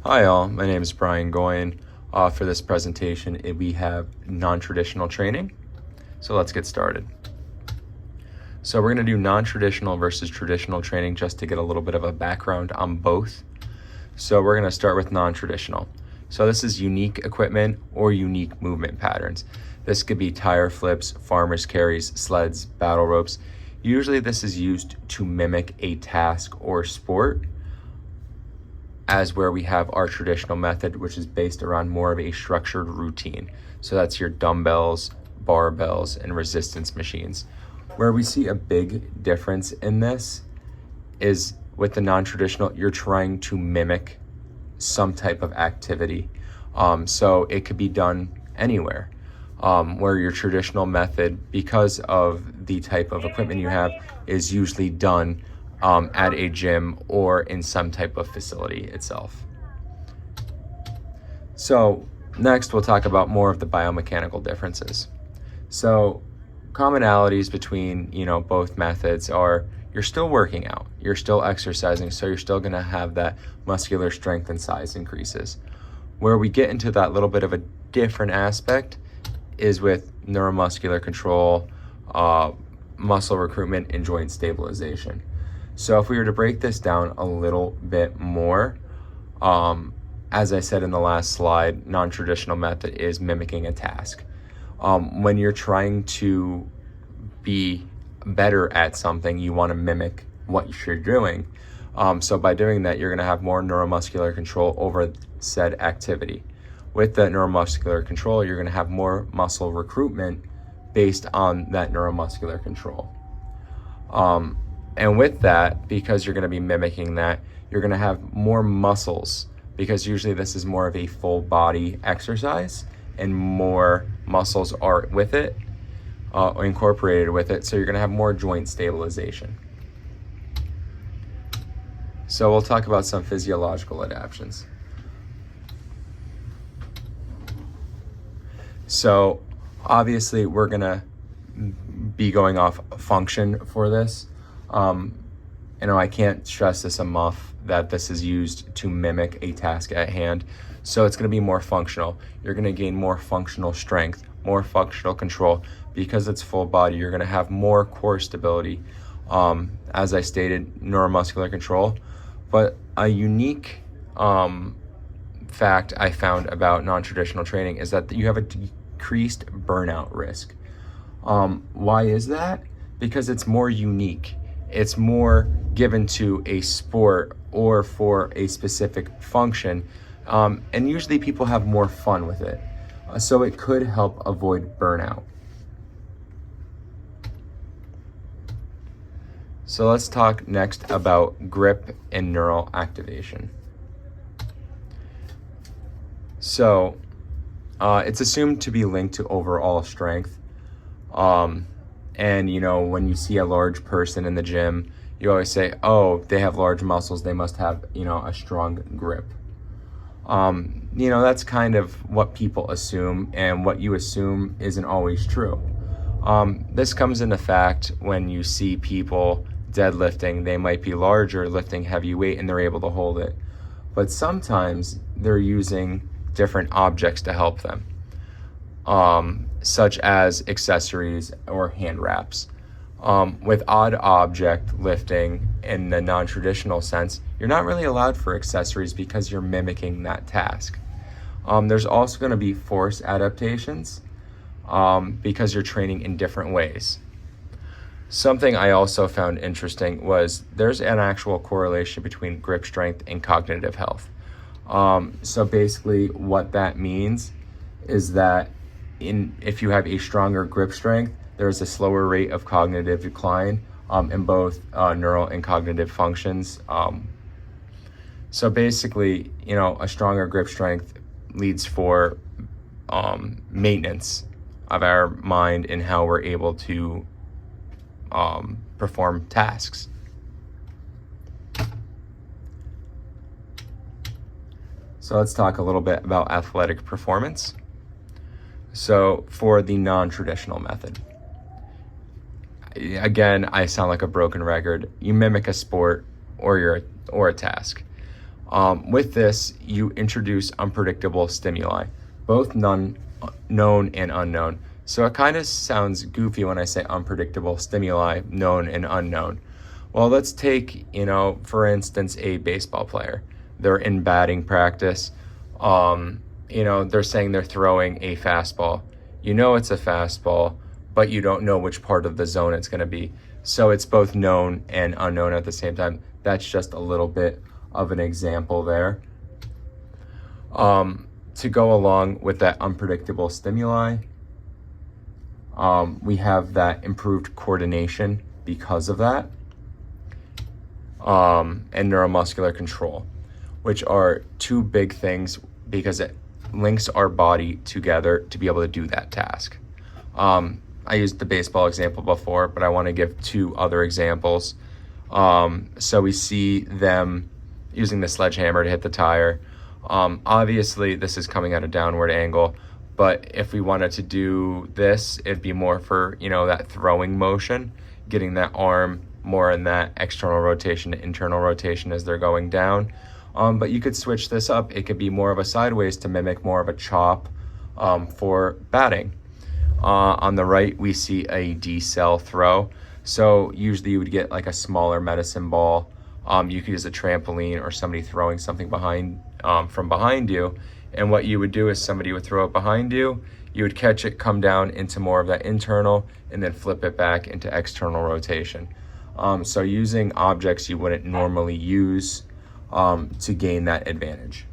Hi all, my name is Brian Goyen. For this presentation, we have non-traditional training. So let's get started. So we're going to do non-traditional versus traditional training just to get a little bit of a background on both. So we're going to start with non-traditional. So this is unique equipment or unique movement patterns. This could be tire flips, farmer's carries, sleds, battle ropes. Usually this is used to mimic a task or sport, as where we have our traditional method, which is based around more of a structured routine. So that's your dumbbells, barbells, and resistance machines. Where we see a big difference in this is with the non-traditional, you're trying to mimic some type of activity. So it could be done anywhere. Where your traditional method, because of the type of equipment you have, is usually done at a gym or in some type of facility itself. So next we'll talk about more of the biomechanical differences. So commonalities between both methods are you're still working out, you're still exercising, so you're still going to have that muscular strength and size increases. Where we get into that little bit of a different aspect is with neuromuscular control, muscle recruitment, and joint stabilization. So if we were to break this down a little bit more, as I said in the last slide, non-traditional method is mimicking a task. When you're trying to be better at something, you want to mimic what you're doing. So by doing that, you're going to have more neuromuscular control over said activity. With that neuromuscular control, you're going to have more muscle recruitment based on that neuromuscular control. And with that, because you're going to be mimicking that, you're going to have more muscles, because usually this is more of a full body exercise and more muscles are with it, incorporated with it. So you're going to have more joint stabilization. So we'll talk about some physiological adaptations. So obviously we're going to be going off function for this. I can't stress this enough that this is used to mimic a task at hand. So it's going to be more functional. You're going to gain more functional strength, more functional control. Because it's full body, you're going to have more core stability. As I stated, neuromuscular control. But a unique fact I found about non-traditional training is that you have a decreased burnout risk. Why is that? Because it's more unique. It's more given to a sport or for a specific function. And usually people have more fun with it. So it could help avoid burnout. So let's talk next about grip and neural activation. So it's assumed to be linked to overall strength. And when you see a large person in the gym, you always say, oh, they have large muscles, they must have, a strong grip. That's kind of what people assume, and what you assume isn't always true. This comes into fact when you see people deadlifting. They might be larger, lifting heavy weight, and they're able to hold it. But sometimes they're using different objects to help them. Such as accessories or hand wraps. With odd object lifting in the non-traditional sense, you're not really allowed for accessories because you're mimicking that task. There's also going to be force adaptations because you're training in different ways. Something I also found interesting was there's an actual correlation between grip strength and cognitive health. So basically what that means is that if you have a stronger grip strength, there's a slower rate of cognitive decline in both neural and cognitive functions. So basically, a stronger grip strength leads for maintenance of our mind and how we're able to perform tasks. So let's talk a little bit about athletic performance. So for the non-traditional method, again, I sound like a broken record. You mimic a sport or a task. With this, you introduce unpredictable stimuli, both known and unknown. So it kind of sounds goofy when I say unpredictable stimuli, known and unknown. Well, let's take, for instance, a baseball player. They're in batting practice. They're saying they're throwing a fastball. You know it's a fastball, but you don't know which part of the zone it's going to be. So it's both known and unknown at the same time. That's just a little bit of an example there. To go along with that unpredictable stimuli, we have that improved coordination because of that, and neuromuscular control, which are two big things because it links our body together to be able to do that task. I used the baseball example before, but I want to give two other examples. So we see them using the sledgehammer to hit the tire. Obviously, this is coming at a downward angle, but if we wanted to do this, it'd be more for, that throwing motion, getting that arm more in that external rotation to internal rotation as they're going down. But you could switch this up. It could be more of a sideways to mimic more of a chop for batting. On the right, we see a D-cell throw. So usually you would get like a smaller medicine ball. You could use a trampoline or somebody throwing something from behind you. And what you would do is somebody would throw it behind you. You would catch it, come down into more of that internal, and then flip it back into external rotation. So using objects you wouldn't normally use to gain that advantage.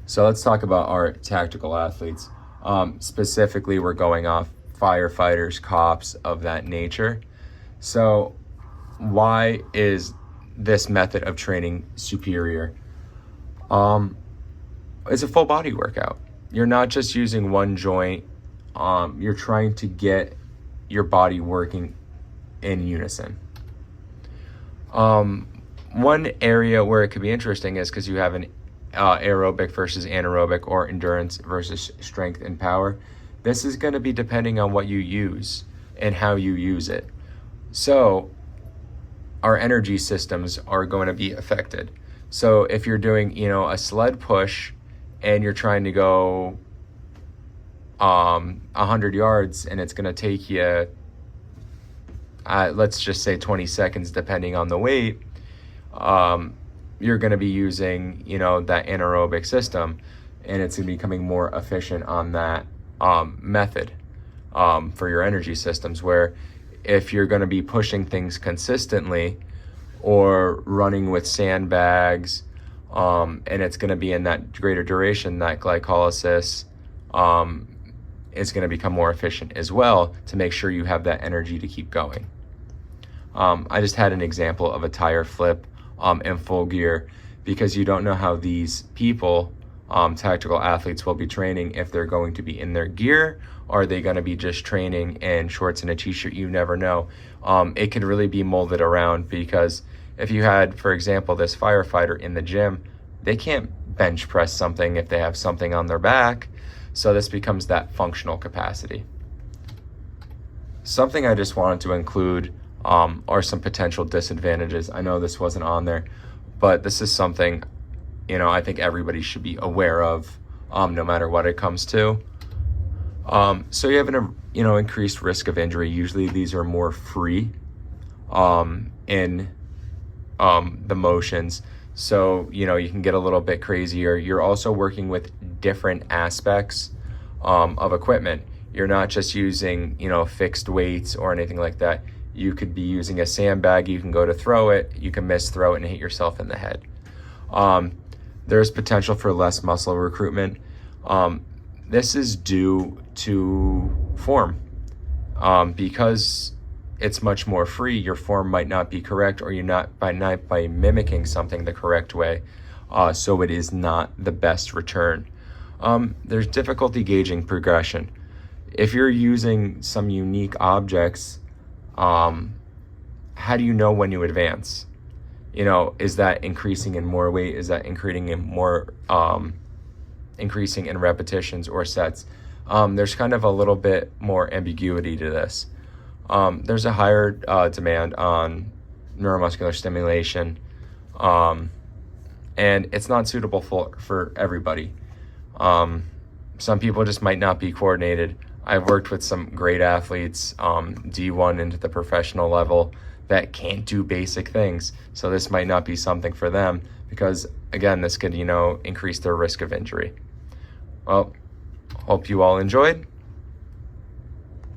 So let's talk about our tactical athletes. Specifically, we're going off firefighters, cops, of that nature. So why is this method of training superior? It's a full body workout. You're not just using one joint. You're trying to get your body working in unison. One area where it could be interesting is because you have an aerobic versus anaerobic, or endurance versus strength and power. This is going to be depending on what you use and how you use it. So our energy systems are going to be affected. So if you're doing, a sled push and you're trying to go 100 yards and it's going to take you, let's just say 20 seconds, depending on the weight, you're going to be using, that anaerobic system, and it's going to be becoming more efficient on that method for your energy systems, where if you're going to be pushing things consistently or running with sandbags, and it's going to be in that greater duration, that glycolysis is going to become more efficient as well to make sure you have that energy to keep going. I just had an example of a tire flip in full gear, because you don't know how these people, tactical athletes, will be training, if they're going to be in their gear, or are they going to be just training in shorts and a t-shirt. You never know. It could really be molded around, because if you had, for example, this firefighter in the gym, they can't bench press something if they have something on their back. So this becomes that functional capacity. Something I just wanted to include are some potential disadvantages. I know this wasn't on there, but this is something, I think everybody should be aware of, no matter what it comes to. So you have an, increased risk of injury. Usually these are more free in the motions. So, you can get a little bit crazier. You're also working with different aspects of equipment. You're not just using, fixed weights or anything like that. You could be using a sandbag. You can go to throw it. You can throw it and hit yourself in the head. There's potential for less muscle recruitment. This is due to form. Because it's much more free, your form might not be correct, or you're not by mimicking something the correct way. So it is not the best return. There's difficulty gauging progression. If you're using some unique objects, how do you know when you advance? Is that increasing in more weight? Is that increasing in repetitions or sets? There's kind of a little bit more ambiguity to this. There's a higher demand on neuromuscular stimulation and it's not suitable for everybody. Some people just might not be coordinated. I've worked with some great athletes, D1 into the professional level, that can't do basic things. So this might not be something for them because, again, this could, increase their risk of injury. Well, hope you all enjoyed.